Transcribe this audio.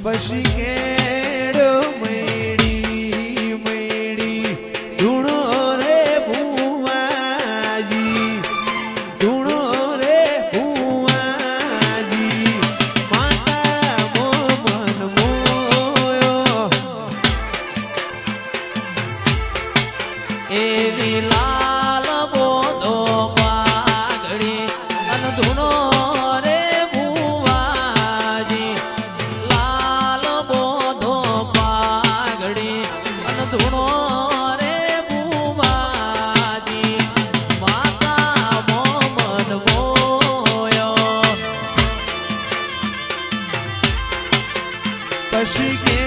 પછી કેડો મૈડી મૈડી ધૂણો રે ભુવાજી ધૂણો રે ભુવાજી માતા મો મન મોયો એવી લાલ બોધો પાઘડી અન ધૂણો રે ભુવાજી લાલ બોધો પાઘડી અન ધૂણો રે ભુવાજી માતા મો મન મોયો પછી કે